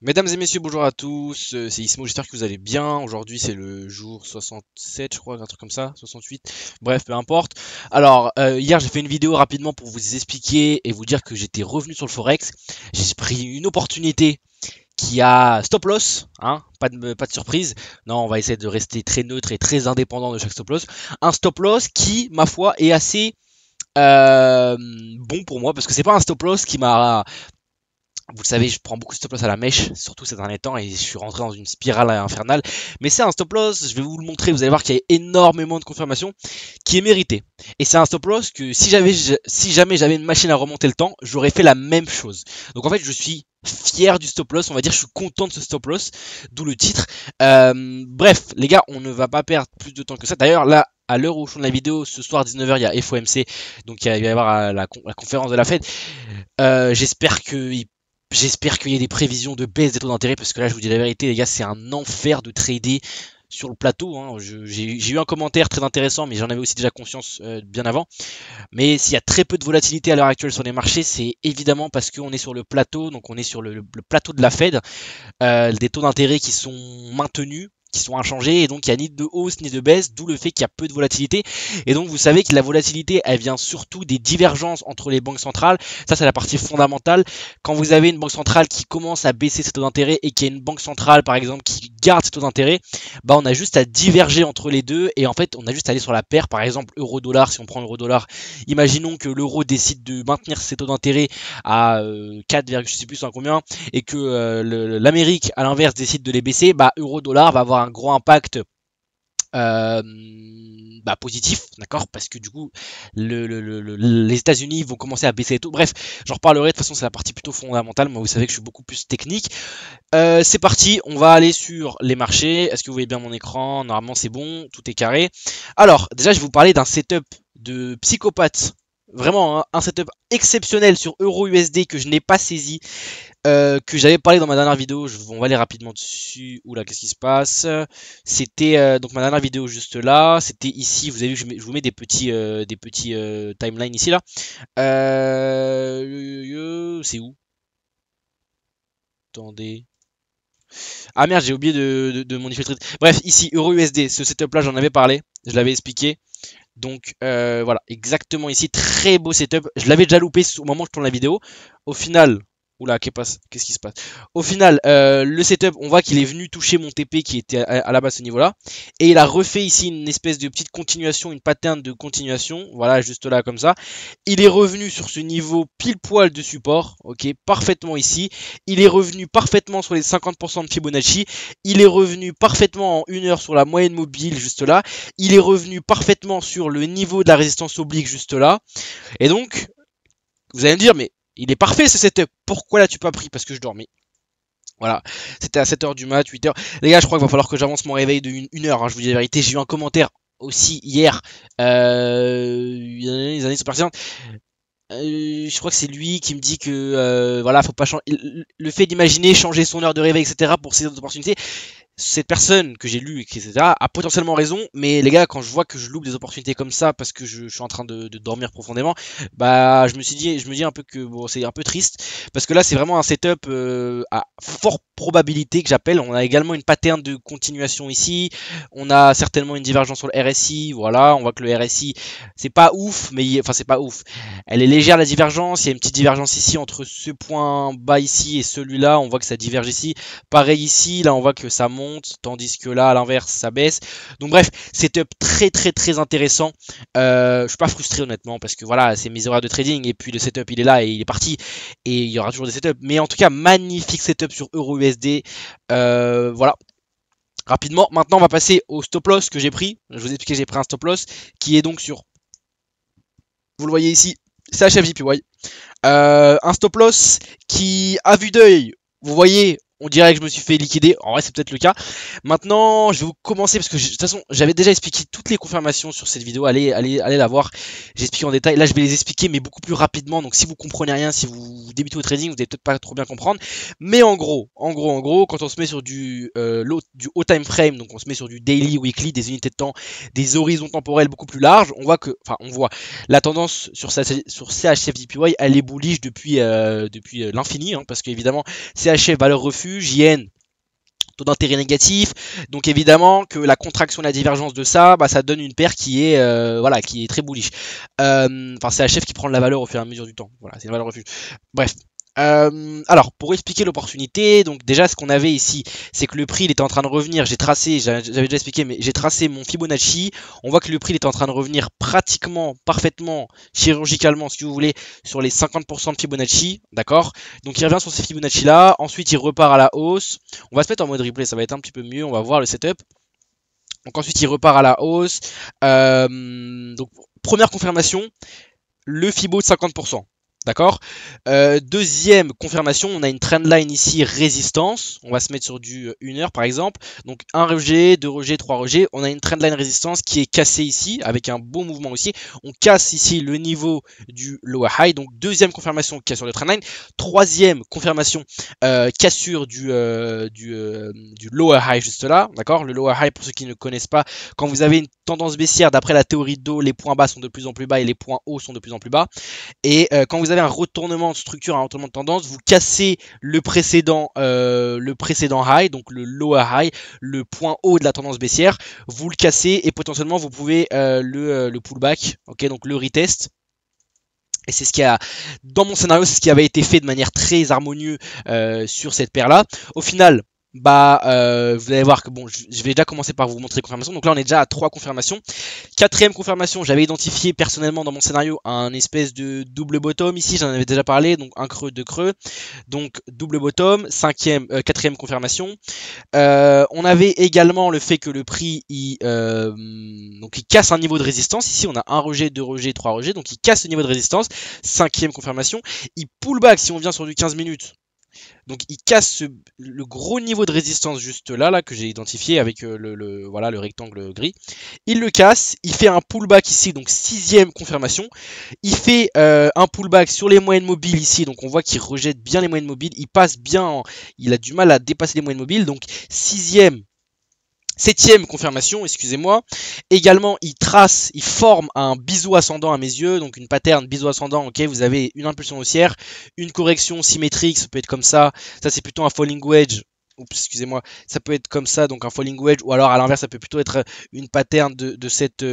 Mesdames et messieurs, bonjour à tous, c'est Ismo, j'espère que vous allez bien. Aujourd'hui c'est le jour 67 je crois, un truc comme ça, 68, bref, peu importe. Alors, hier j'ai fait une vidéo rapidement pour vous expliquer et vous dire que j'étais revenu sur le Forex. J'ai pris une opportunité qui a stop loss, hein, pas de surprise. Non, on va essayer de rester très neutre et très indépendant de chaque stop loss. Un stop loss qui, ma foi, est assez bon pour moi parce que c'est pas un stop loss qui m'a, vous le savez, je prends beaucoup de stop loss à la mèche, surtout ces derniers temps, et je suis rentré dans une spirale infernale. Mais c'est un stop loss, je vais vous le montrer, vous allez voir qu'il y a énormément de confirmations qui est mérité. Et c'est un stop loss que si jamais j'avais une machine à remonter le temps, j'aurais fait la même chose. Donc en fait, je suis fier du stop loss, on va dire, je suis content de ce stop loss, d'où le titre. Bref, les gars, on ne va pas perdre plus de temps que ça. D'ailleurs, là, à l'heure où je tourne la vidéo, ce soir 19h, il y a FOMC, donc il va y avoir la conférence de la Fed. J'espère qu'il y a des prévisions de baisse des taux d'intérêt parce que là, je vous dis la vérité, les gars, c'est un enfer de trader sur le plateau. Hein. J'ai eu un commentaire très intéressant, mais j'en avais aussi déjà conscience bien avant. Mais s'il y a très peu de volatilité à l'heure actuelle sur les marchés, c'est évidemment parce qu'on est sur le plateau, donc on est sur le plateau de la Fed, des taux d'intérêt qui sont maintenus, qui sont inchangés, et donc il n'y a ni de hausse ni de baisse, d'où le fait qu'il y a peu de volatilité. Et donc vous savez que la volatilité, elle vient surtout des divergences entre les banques centrales. Ça, c'est la partie fondamentale. Quand vous avez une banque centrale qui commence à baisser ses taux d'intérêt et qu'il y a une banque centrale, par exemple, qui garde ses taux d'intérêt, bah on a juste à diverger entre les deux, et en fait, on a juste à aller sur la paire. Par exemple, euro-dollar, si on prend euro-dollar, imaginons que l'euro décide de maintenir ses taux d'intérêt à 4, je sais plus à combien, et que l'Amérique à l'inverse décide de les baisser, bah euro-dollar va avoir un gros impact euh, positif, d'accord, parce que du coup les États-Unis vont commencer à baisser les taux. Bref, j'en reparlerai, de toute façon c'est la partie plutôt fondamentale. Moi vous savez que je suis beaucoup plus technique. C'est parti, on va aller sur les marchés. Est-ce que vous voyez bien mon écran? Normalement c'est bon, tout est carré. Alors déjà je vais vous parler d'un setup de psychopathe. Vraiment, hein, un setup exceptionnel sur Euro USD que je n'ai pas saisi, que j'avais parlé dans ma dernière vidéo. On va aller rapidement dessus. Oula, qu'est-ce qui se passe? C'était donc ma dernière vidéo juste là. C'était ici. Vous avez vu, je vous mets des petits timelines ici là. C'est où? Attendez. Ah merde, j'ai oublié de modifier le trade. Bref, ici Euro USD. Ce setup là, j'en avais parlé. Je l'avais expliqué. Donc voilà, exactement ici, très beau setup. Je l'avais déjà loupé au moment où je tourne la vidéo. Au final, oula, qu'est-ce qui se passe? Au final, le setup, on voit qu'il est venu toucher mon TP qui était à la base ce niveau-là. Et il a refait ici une espèce de petite continuation, une pattern de continuation. Voilà, juste là comme ça. Il est revenu sur ce niveau pile poil de support. Ok, parfaitement ici. Il est revenu parfaitement sur les 50% de Fibonacci. Il est revenu parfaitement en 1 heure sur la moyenne mobile juste là. Il est revenu parfaitement sur le niveau de la résistance oblique juste là. Et donc, vous allez me dire, mais il est parfait ce setup. Pourquoi l'as-tu pas pris? Parce que je dormais. Voilà, c'était à 7h du mat, 8h. Les gars, je crois qu'il va falloir que j'avance mon réveil de 1 heure, hein, je vous dis la vérité. J'ai eu un commentaire aussi hier. Les années sont parties. Je crois que c'est lui qui me dit que voilà, faut pas changer. Le fait d'imaginer changer son heure de réveil, etc. pour ces opportunités, cette personne que j'ai lu, etc., a potentiellement raison, mais les gars, quand je vois que je loupe des opportunités comme ça parce que je suis en train de dormir profondément, bah je me dis un peu que bon, c'est un peu triste parce que là c'est vraiment un setup à forte probabilité que j'appelle. On a également une pattern de continuation ici, on a certainement une divergence sur le RSI, voilà, on voit que le RSI c'est pas ouf, mais enfin c'est pas ouf. Elle est légère la divergence, il y a une petite divergence ici entre ce point bas ici et celui-là, on voit que ça diverge ici. Pareil ici, là on voit que ça monte, tandis que là à l'inverse ça baisse. Donc bref, setup très intéressant. Je suis pas frustré honnêtement parce que voilà, c'est mes horaires de trading et puis le setup il est là et il est parti et il y aura toujours des setups. Mais en tout cas, magnifique setup sur Euro USD. Voilà. Rapidement, maintenant on va passer au stop loss que j'ai pris. Je vous ai expliqué, j'ai pris un stop loss qui est donc sur, vous le voyez ici, CHFJPY. Un stop loss qui, à vue d'œil, vous voyez, on dirait que je me suis fait liquider. En vrai, c'est peut-être le cas. Maintenant, je vais vous commencer parce que de toute façon, j'avais déjà expliqué toutes les confirmations sur cette vidéo. Allez la voir. J'ai expliqué en détail. Là, je vais les expliquer, mais beaucoup plus rapidement. Donc, si vous comprenez rien, si vous débutez au trading, vous n'allez peut-être pas trop bien comprendre. Mais en gros, quand on se met sur du haut time frame, donc on se met sur du daily, weekly, des unités de temps, des horizons temporels beaucoup plus larges, on voit que, enfin, on voit la tendance sur CHF JPY, elle est bullish depuis l'infini, hein, parce qu'évidemment, CHF valeur refuge refuge, yen, taux d'intérêt négatif, donc évidemment que la contraction et la divergence de ça, bah, ça donne une paire qui est voilà, qui est très bullish. Enfin, c'est HF qui prend de la valeur au fur et à mesure du temps. Voilà, c'est une valeur refuge. Bref. Alors, pour expliquer l'opportunité, donc déjà ce qu'on avait ici, c'est que le prix il était en train de revenir. J'ai tracé, j'avais déjà expliqué, mais j'ai tracé mon Fibonacci. On voit que le prix il était en train de revenir pratiquement, parfaitement, chirurgicalement, si vous voulez, sur les 50% de Fibonacci, d'accord. Donc il revient sur ces Fibonacci là. Ensuite il repart à la hausse. On va se mettre en mode replay, ça va être un petit peu mieux. On va voir le setup. Donc ensuite il repart à la hausse. Donc première confirmation, le Fibo de 50%. D'accord. Deuxième confirmation, on a une trendline ici, résistance. On va se mettre sur du 1 heure par exemple. Donc un rejet, 2 rejets, 3 rejets. On a une trendline résistance qui est cassée ici, avec un beau mouvement aussi. On casse ici le niveau du lower high. Donc deuxième confirmation, cassure de trendline. Troisième confirmation, cassure du lower high juste là. D'accord. Le lower high, pour ceux qui ne connaissent pas, quand vous avez une tendance baissière, d'après la théorie de dos, les points bas sont de plus en plus bas et les points hauts sont de plus en plus bas. Et quand vous avez un retournement de structure, un retournement de tendance, vous cassez le précédent high, donc le lower high, le point haut de la tendance baissière, vous le cassez et potentiellement vous pouvez le pullback, ok, donc le retest. Et c'est ce qui a, dans mon scénario, c'est ce qui avait été fait de manière très harmonieuse sur cette paire là. Au final, bah vous allez voir que bon, je vais déjà commencer par vous montrer les confirmations. Donc là on est déjà à 3 confirmations. Quatrième confirmation, j'avais identifié personnellement dans mon scénario un espèce de double bottom ici, j'en avais déjà parlé, donc un creux, deux creux, donc double bottom. Quatrième confirmation. On avait également le fait que le prix donc il casse un niveau de résistance. Ici on a un rejet, deux rejets, trois rejets, donc il casse le niveau de résistance. Cinquième confirmation. Il pull back si on vient sur du 15 minutes. Donc il casse le gros niveau de résistance juste là que j'ai identifié avec voilà, le rectangle gris. Il le casse, il fait un pullback ici, donc sixième confirmation. Il fait un pullback sur les moyennes mobiles ici, donc on voit qu'il rejette bien les moyennes mobiles. Il passe bien, il a du mal à dépasser les moyennes mobiles, donc septième confirmation, excusez-moi. Également, il forme un biseau ascendant à mes yeux, donc une pattern biseau ascendant. Ok, vous avez une impulsion haussière, une correction symétrique, ça peut être comme ça. Ça, c'est plutôt un falling wedge. Oups, excusez-moi, ça peut être comme ça, donc un falling wedge, ou alors à l'inverse, ça peut plutôt être une pattern de cette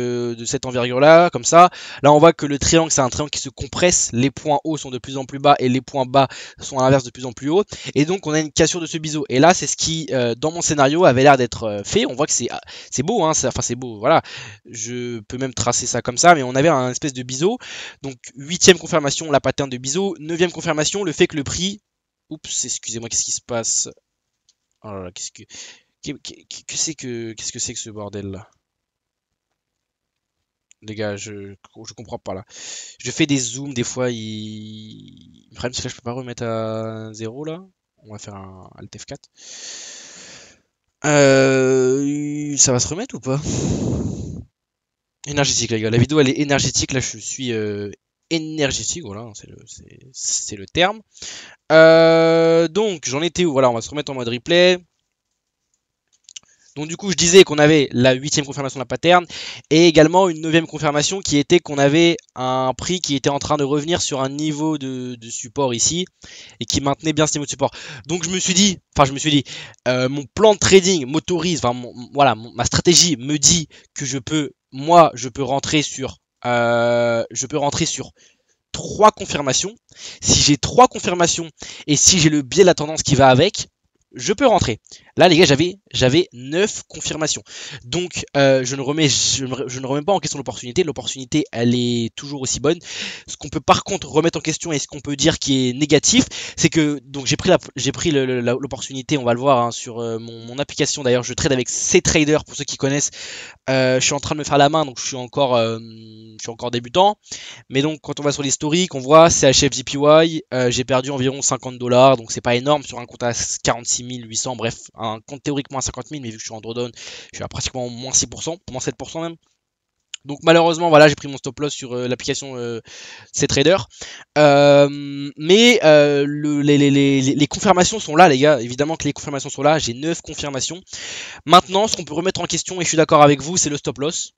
envergure-là, comme ça. Là, on voit que le triangle, c'est un triangle qui se compresse, les points hauts sont de plus en plus bas et les points bas sont à l'inverse de plus en plus haut, et donc on a une cassure de ce biseau. Et là, c'est ce qui, dans mon scénario, avait l'air d'être fait. On voit que c'est beau, hein, enfin c'est beau, voilà. Je peux même tracer ça comme ça, mais on avait un espèce de biseau. Donc, huitième confirmation, la pattern de biseau. Neuvième confirmation, le fait que le prix... Oups, excusez-moi, qu'est-ce qui se passe? Oh là là, qu'est-ce que c'est que ce bordel là? Les gars, je comprends pas là. Je fais des zooms, des fois le problème c'est que là, je peux pas remettre à 0 là. On va faire un Alt F4. Ça va se remettre ou pas? Énergétique les gars, la vidéo elle est énergétique, là je suis énergétique, voilà, c'est le terme. Donc j'en étais où? Voilà, on va se remettre en mode replay. Donc du coup je disais qu'on avait la huitième confirmation de la pattern et également une neuvième confirmation qui était qu'on avait un prix qui était en train de revenir sur un niveau de support ici et qui maintenait bien ce niveau de support. Donc je me suis dit, mon plan de trading m'autorise, enfin voilà, ma stratégie me dit que je peux rentrer sur trois confirmations. Si j'ai trois confirmations et si j'ai le biais de la tendance qui va avec, je peux rentrer. Là, les gars, j'avais 9 confirmations. Donc, je ne remets pas en question l'opportunité. L'opportunité, elle est toujours aussi bonne. Ce qu'on peut par contre remettre en question et ce qu'on peut dire qui est négatif, c'est que donc j'ai pris l'opportunité. On va le voir hein, sur mon application. D'ailleurs, je trade avec CTrader pour ceux qui connaissent. Je suis en train de me faire la main, donc je suis encore débutant. Mais donc, quand on va sur l'historique, on voit CHF-JPY. J'ai perdu environ $50, donc c'est pas énorme sur un compte à 46 800. Bref, un compte théoriquement à 50 000, mais vu que je suis en drawdown, je suis à pratiquement moins 6%, moins 7% même. Donc malheureusement, voilà, j'ai pris mon stop loss sur l'application CTrader. Mais les confirmations sont là, les gars. Évidemment que les confirmations sont là. J'ai 9 confirmations. Maintenant, ce qu'on peut remettre en question, et je suis d'accord avec vous, c'est le stop loss.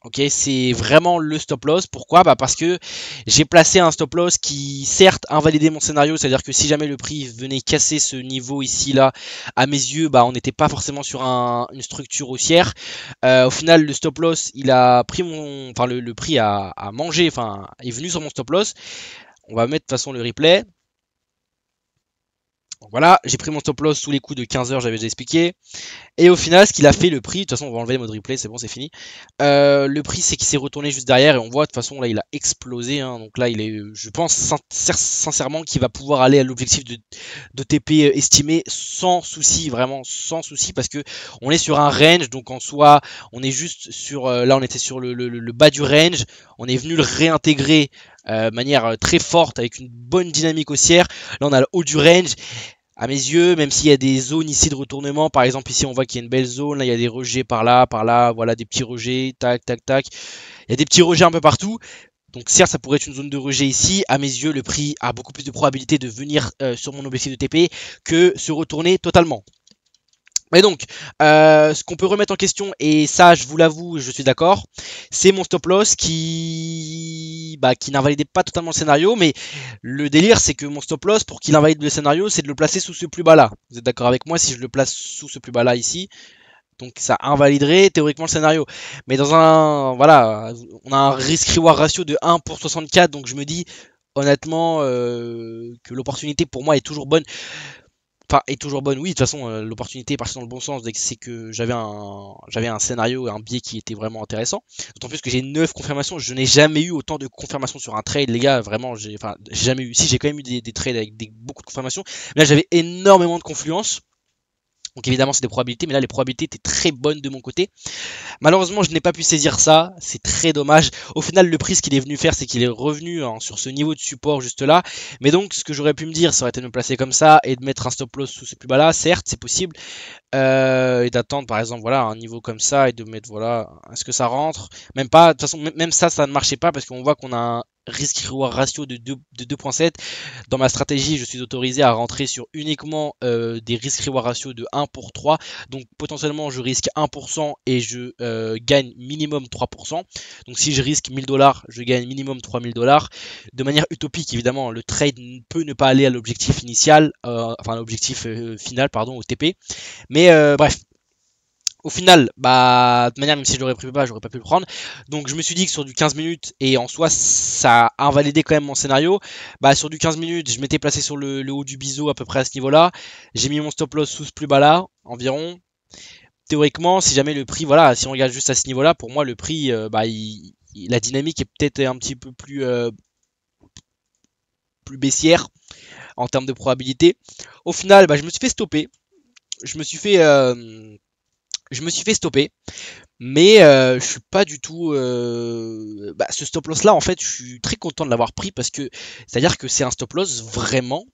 Ok, c'est vraiment le stop loss. Pourquoi? Bah parce que j'ai placé un stop loss qui certes invalidait mon scénario, c'est-à-dire que si jamais le prix venait casser ce niveau ici là, à mes yeux, bah on n'était pas forcément sur une structure haussière. Au final, le stop loss, il a pris enfin le prix a mangé, enfin est venu sur mon stop loss. On va mettre de toute façon le replay. Donc voilà, j'ai pris mon stop loss sous les coups de 15 heures, j'avais déjà expliqué. Et au final, ce qu'il a fait, le prix, de toute façon, on va enlever le mode replay, c'est bon, c'est fini. Le prix, c'est qu'il s'est retourné juste derrière et on voit, de toute façon, là, il a explosé. Hein, donc là, il est, je pense sincèrement qu'il va pouvoir aller à l'objectif de TP estimé sans souci, vraiment sans souci, parce que on est sur un range, donc en soi, on est juste sur, là, on était sur le bas du range, on est venu le réintégrer de manière très forte avec une bonne dynamique haussière. Là, on a le haut du range. À mes yeux, même s'il y a des zones ici de retournement, par exemple ici on voit qu'il y a une belle zone, là il y a des rejets par là, voilà des petits rejets, tac, tac, tac. Il y a des petits rejets un peu partout. Donc certes ça pourrait être une zone de rejet ici, à mes yeux le prix a beaucoup plus de probabilité de venir sur mon objectif de TP que se retourner totalement. Et donc, ce qu'on peut remettre en question, et ça je vous l'avoue, je suis d'accord, c'est mon stop loss qui n'invalidait pas totalement le scénario, mais le délire c'est que mon stop loss, pour qu'il invalide le scénario, c'est de le placer sous ce plus bas là. Vous êtes d'accord avec moi si je le place sous ce plus bas là ici? Donc ça invaliderait théoriquement le scénario. Mais dans un, voilà, on a un risk-reward ratio de 1 pour 64, donc je me dis honnêtement que l'opportunité pour moi est toujours bonne. Enfin, est toujours bonne, oui, de toute façon, l'opportunité est partie dans le bon sens, c'est que j'avais un scénario et un biais qui était vraiment intéressant. D'autant plus que j'ai 9 confirmations, je n'ai jamais eu autant de confirmations sur un trade, les gars, vraiment, j'ai jamais eu, si j'ai quand même eu des trades avec beaucoup de confirmations, mais là j'avais énormément de confluence. Donc évidemment c'est des probabilités, mais là les probabilités étaient très bonnes de mon côté. Malheureusement, je n'ai pas pu saisir ça, c'est très dommage. Au final, le prix, ce qu'il est venu faire, c'est qu'il est revenu hein, sur ce niveau de support juste là. Mais donc, ce que j'aurais pu me dire, ça aurait été de me placer comme ça et de mettre un stop loss sous ce plus bas là. Certes, c'est possible. Et d'attendre, par exemple, voilà, un niveau comme ça et de mettre, voilà, est-ce que ça rentre? Même pas, de toute façon, même ça, ça ne marchait pas parce qu'on voit qu'on a un risk-reward ratio de 2.7. Dans ma stratégie, je suis autorisé à rentrer sur uniquement des risk-reward ratio de 1 pour 3. Donc potentiellement, je risque 1% et je gagne minimum 3%. Donc si je risque 1000 $, je gagne minimum 3000 $. De manière utopique, évidemment, le trade peut ne pas aller à l'objectif initial, enfin l'objectif final, pardon, au TP. Mais bref. Au final, bah, de manière, même si je l'aurais pris pas, j'aurais pas pu le prendre. Donc, je me suis dit que sur du 15 minutes, et en soi, ça a invalidé quand même mon scénario. Bah, sur du 15 minutes, je m'étais placé sur le haut du biseau à peu près à ce niveau-là. J'ai mis mon stop loss sous ce plus bas là, environ. Théoriquement, si jamais le prix, voilà, si on regarde juste à ce niveau-là, pour moi, le prix, bah, la dynamique est peut-être un petit peu plus baissière en termes de probabilité. Au final, bah, je me suis fait stopper. Je me suis fait, je me suis fait stopper. Mais je suis pas du tout. Ce stop loss là, en fait, je suis très content de l'avoir pris parce que c'est-à-dire que c'est un stop loss vraiment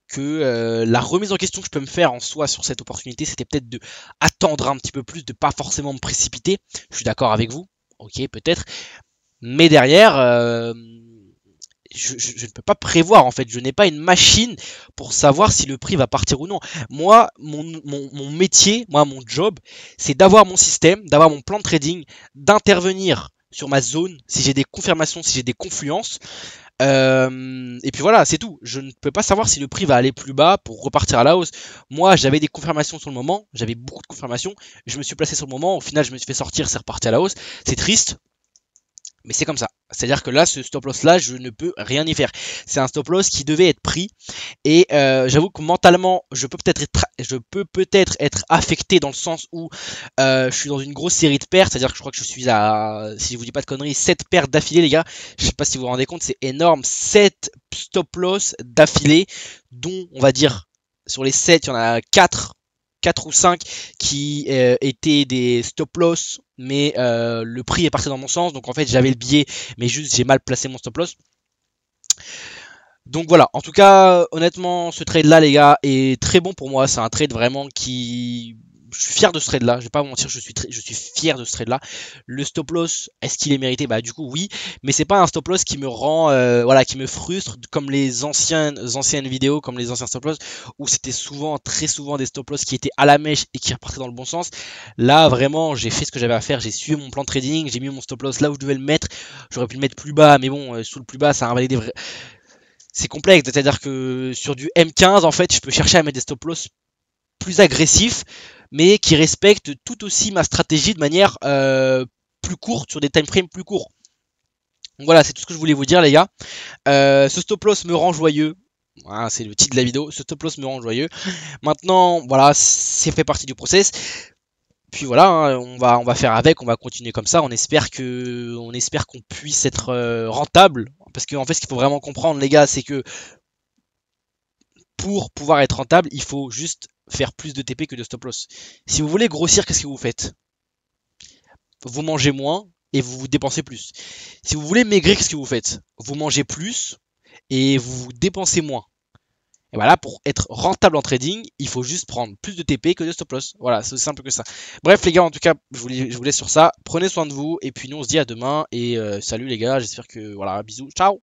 que la remise en question que je peux me faire en soi sur cette opportunité, c'était peut-être de attendre un petit peu plus, de pas forcément me précipiter. Je suis d'accord avec vous, ok, peut-être. Mais derrière, je ne peux pas prévoir en fait. Je n'ai pas une machine pour savoir si le prix va partir ou non. Moi, mon métier, moi, mon job, c'est d'avoir mon système, d'avoir mon plan de trading, d'intervenir sur ma zone si j'ai des confirmations, si j'ai des confluences. Et puis voilà, c'est tout. Je ne peux pas savoir si le prix va aller plus bas pour repartir à la hausse. Moi, j'avais des confirmations sur le moment, j'avais beaucoup de confirmations. Je me suis placé sur le moment, au final, je me suis fait sortir, c'est reparti à la hausse. C'est triste, mais c'est comme ça. C'est-à-dire que là, ce stop loss là, je ne peux rien y faire. C'est un stop loss qui devait être pris. Et j'avoue que mentalement, je peux peut-être être affecté dans le sens où je suis dans une grosse série de paires. C'est-à-dire que je crois que je suis à, si je vous dis pas de conneries, 7 paires d'affilée, les gars. Je sais pas si vous vous rendez compte, c'est énorme. 7 stop loss d'affilée, dont on va dire sur les 7, il y en a 4 ou 5 qui étaient des stop loss, mais le prix est parti dans mon sens, donc en fait j'avais le biais, mais juste j'ai mal placé mon stop loss. Donc voilà, en tout cas, honnêtement, ce trade là les gars est très bon pour moi, c'est un trade vraiment qui je suis fier de ce trade là, je vais pas vous mentir, je suis fier de ce trade là. Le stop loss, est-ce qu'il est mérité? Bah du coup oui, mais c'est pas un stop loss qui me rend voilà, qui me frustre comme les anciennes vidéos, comme les anciens stop loss où c'était souvent, très souvent des stop loss qui étaient à la mèche et qui repartaient dans le bon sens. Là vraiment, j'ai fait ce que j'avais à faire, j'ai suivi mon plan de trading, j'ai mis mon stop loss là où je devais le mettre. J'aurais pu le mettre plus bas, mais bon, sous le plus bas, ça a invalidé. C'est complexe, c'est-à-dire que sur du M15, en fait, je peux chercher à mettre des stop loss plus agressifs, mais qui respectent tout aussi ma stratégie de manière plus courte, sur des time frames plus courts. Donc voilà, c'est tout ce que je voulais vous dire, les gars. Ce stop loss me rend joyeux. Voilà, c'est le titre de la vidéo. Ce stop loss me rend joyeux. Maintenant, voilà, c'est fait partie du process. Puis voilà, hein, on va faire avec, on va continuer comme ça. On espère qu'on puisse être rentable. Parce qu'en fait, ce qu'il faut vraiment comprendre, les gars, c'est que pour pouvoir être rentable, il faut juste faire plus de TP que de stop loss. Si vous voulez grossir, qu'est-ce que vous faites? Vous mangez moins et vous dépensez plus. Si vous voulez maigrir, qu'est-ce que vous faites? Vous mangez plus et vous dépensez moins. Et voilà, pour être rentable en trading, il faut juste prendre plus de TP que de stop loss. Voilà, c'est aussi simple que ça. Bref, les gars, en tout cas, je vous laisse sur ça. Prenez soin de vous et puis nous, on se dit à demain. Et salut les gars, j'espère que voilà, bisous, ciao.